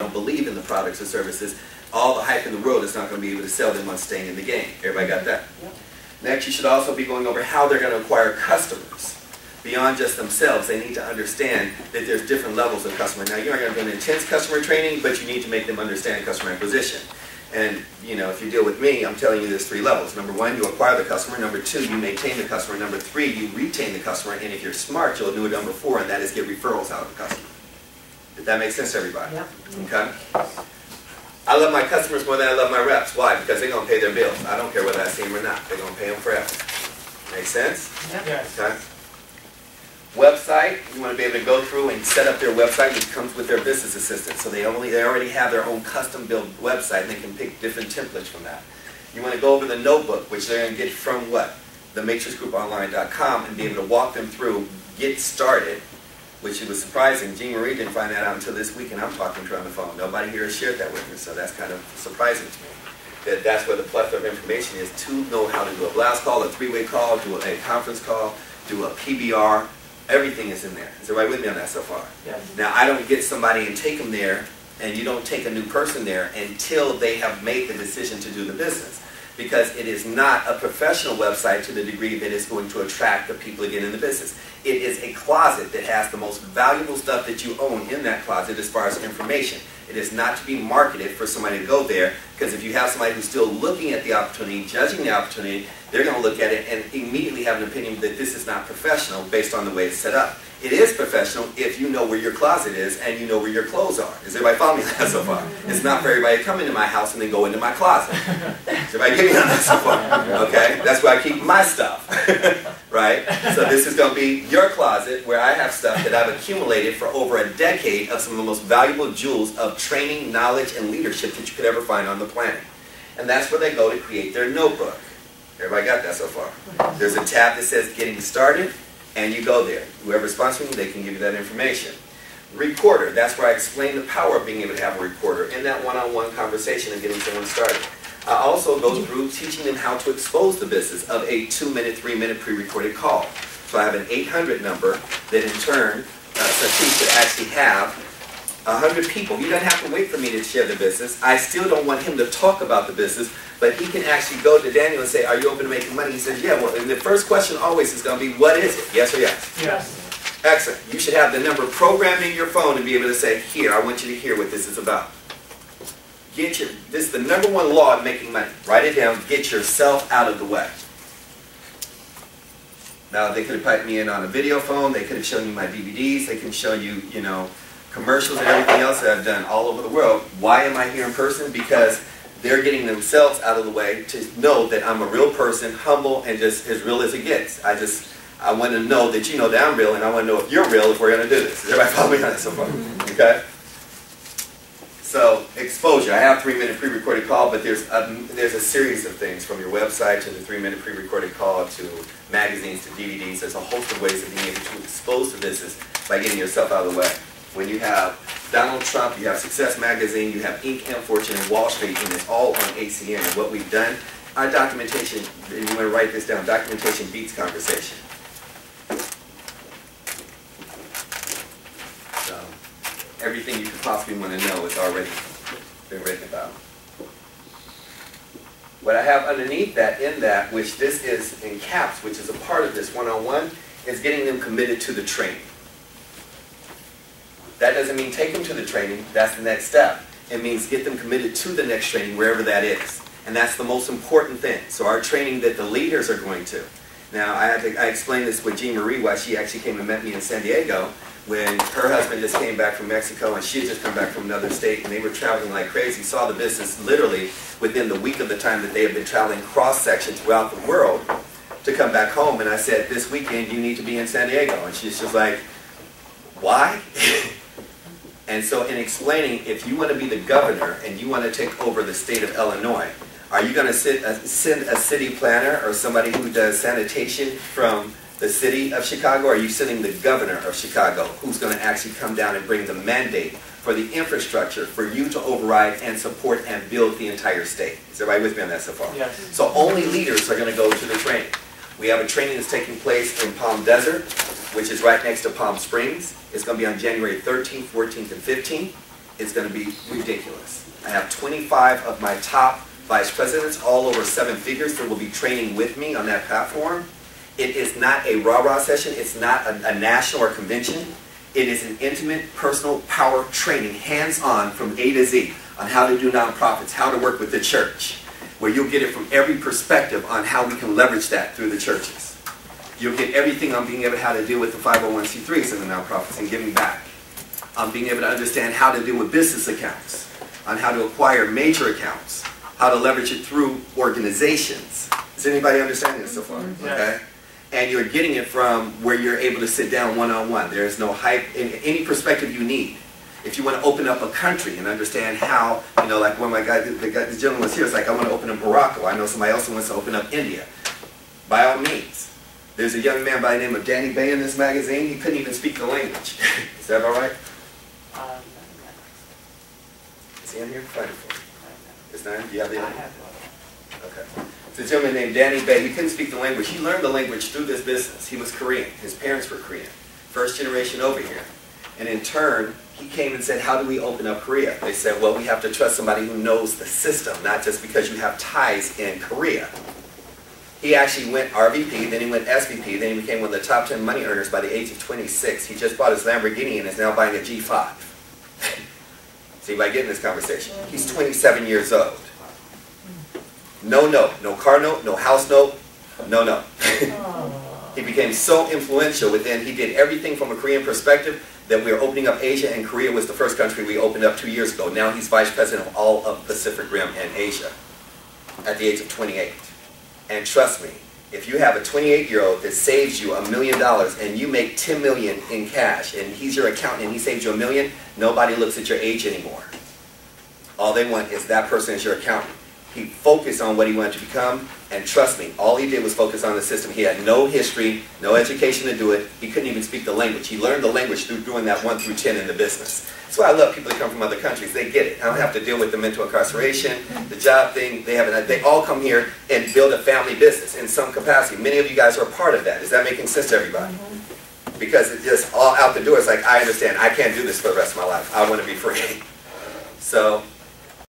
don't believe in the products or services, all the hype in the world is not going to be able to sell them on staying in the game. Everybody got that? Yep. Next, you should also be going over how they're going to acquire customers. Beyond just themselves, they need to understand that there's different levels of customer. Now, you aren't going to do an intense customer training, but you need to make them understand customer acquisition. And, you know, if you deal with me, I'm telling you there's 3 levels. Number 1, you acquire the customer. Number 2, you maintain the customer. Number 3, you retain the customer. And if you're smart, you'll do number 4, and that is get referrals out of the customer. Did that make sense to everybody? Yep. Okay? I love my customers more than I love my reps. Why? Because they're going to pay their bills. I don't care whether I see them or not. They're going to pay them forever. Make sense? Yep. Yes. Okay? Website, you want to be able to go through and set up their website, which comes with their business assistant. So they already have their own custom built website, and they can pick different templates from that. You want to go over the notebook, which they're going to get from what? TheMatrixGroupOnline.com, and be able to walk them through, get started, which it was surprising. Jean Marie didn't find that out until this week, and I'm talking to her on the phone. Nobody here has shared that with me, so that's kind of surprising to me. That's where the plethora of information is to know how to do a blast call, a 3-way call, do a conference call, do a PBR. Everything is in there. Is everybody with me on that so far? Yes. Now, I don't get somebody and take them there, and you don't take a new person there until they have made the decision to do the business. Because it is not a professional website to the degree that it's going to attract the people to get in the business. It is a closet that has the most valuable stuff that you own in that closet as far as information. It is not to be marketed for somebody to go there, because if you have somebody who's still looking at the opportunity, judging the opportunity, they're going to look at it and immediately have an opinion that this is not professional based on the way it's set up. It is professional if you know where your closet is and you know where your clothes are. Is everybody following me on that so far? It's not for everybody to come into my house and then go into my closet. Is everybody getting me on that so far? Okay? That's where I keep my stuff. Right? So this is going to be your closet where I have stuff that I've accumulated for over a decade of some of the most valuable jewels of training, knowledge, and leadership that you could ever find on the planet. And that's where they go to create their notebook. Everybody got that so far? There's a tab that says Getting Started, and you go there. Whoever's sponsoring you, they can give you that information. Recorder, that's where I explain the power of being able to have a recorder in that one-on-one conversation and getting someone started. I also go through teaching them how to expose the business of a 2-minute, 3-minute pre-recorded call. So I have an 800 number that in turn, Satish could actually have 100 people. He doesn't have to wait for me to share the business. I still don't want him to talk about the business, but he can actually go to Daniel and say, are you open to making money? He says, yeah. Well, and the first question always is going to be, what is it? Yes or yes? Yes. Excellent. You should have the number programmed in your phone and be able to say, here, I want you to hear what this is about. This is the #1 law of making money. Write it down. Get yourself out of the way. Now, they could have piped me in on a video phone. They could have shown you my DVDs. They can show you, you know, commercials and everything else that I've done all over the world. Why am I here in person? Because they're getting themselves out of the way to know that I'm a real person, humble, and just as real as it gets. I want to know that you know that I'm real, and I want to know if you're real if we're going to do this. Is everybody following me on that so far? Okay? So, exposure. I have 3-minute pre-recorded call, but there's a series of things from your website to the 3-minute pre-recorded call to magazines to DVDs. There's a host of ways of being able to expose the business by getting yourself out of the way. When you have Donald Trump, you have Success Magazine, you have Inc. and Fortune and Wall Street, and it's all on ACN. And what we've done, our documentation, and you want to write this down, documentation beats conversation. So, everything you could possibly want to know has already been written about. What I have underneath that, in that, which this is in caps, which is a part of this one-on-one, is getting them committed to the training. That doesn't mean take them to the training. That's the next step. It means get them committed to the next training, wherever that is. And that's the most important thing. So our training that the leaders are going to. Now, I explained this with Jean Marie, why she actually came and met me in San Diego when her husband just came back from Mexico and she had just come back from another state, and they were traveling like crazy. Saw the business literally within the week of the time that they have been traveling cross-section throughout the world to come back home. And I said, this weekend you need to be in San Diego. And she's just like, why? And so in explaining, if you want to be the governor and you want to take over the state of Illinois, are you going to send a city planner or somebody who does sanitation from the city of Chicago? Or are you sending the governor of Chicago who's going to actually come down and bring the mandate for the infrastructure for you to override and support and build the entire state? Is everybody with me on that so far? Yes. So only leaders are going to go to the training. We have a training that's taking place in Palm Desert, which is right next to Palm Springs. It's going to be on January 13th, 14th, and 15th. is going to be ridiculous. I have 25 of my top vice presidents, all over 7 figures, that will be training with me on that platform. It is not a rah-rah session. It's not a national or convention. It is an intimate, personal power training, hands-on from A to Z, on how to do nonprofits, how to work with the church, where you'll get it from every perspective on how we can leverage that through the churches. You'll get everything on being able to how to deal with the 501c3s and the nonprofits and giving back, on being able to understand how to deal with business accounts, on how to acquire major accounts, how to leverage it through organizations. Does anybody understand this so far? Okay? And you're getting it from where you're able to sit down one-on-one. There's no hype in any perspective you need. If you want to open up a country and understand how, you know, like when my guy, the gentleman was here, it's like, I want to open up Morocco. I know somebody else who wants to open up India. By all means. There's a young man by the name of Danny Bay in this magazine. He couldn't even speak the language. Is that all right? Is he in here? Find it for me. It's not? Do you have the other? Okay. It's a gentleman named Danny Bay. He couldn't speak the language. He learned the language through this business. He was Korean. His parents were Korean. First generation over here. And in turn, he came and said, how do we open up Korea? They said, well, we have to trust somebody who knows the system, not just because you have ties in Korea. He actually went RVP, then he went SVP, then he became one of the top 10 money earners by the age of 26. He just bought his Lamborghini and is now buying a G5. See, by getting this conversation, he's 27 years old. No note, no car note, no house note, no note. He became so influential within, he did everything from a Korean perspective that we are opening up Asia, and Korea was the first country we opened up 2 years ago. Now he's vice president of all of Pacific Rim and Asia at the age of 28. And trust me, if you have a 28-year-old that saves you $1 million and you make $10 million in cash and he's your accountant and he saves you $1 million, nobody looks at your age anymore. All they want is that person as your accountant. He focused on what he wanted to become, and trust me, all he did was focus on the system. He had no history, no education to do it. He couldn't even speak the language. He learned the language through doing that 1 through 10 in the business. That's why I love people that come from other countries. They get it. I don't have to deal with the mental incarceration, the job thing. They all come here and build a family business in some capacity. Many of you guys are a part of that. Is that making sense to everybody? Because it's just all out the door. It's like, I understand. I can't do this for the rest of my life. I want to be free. So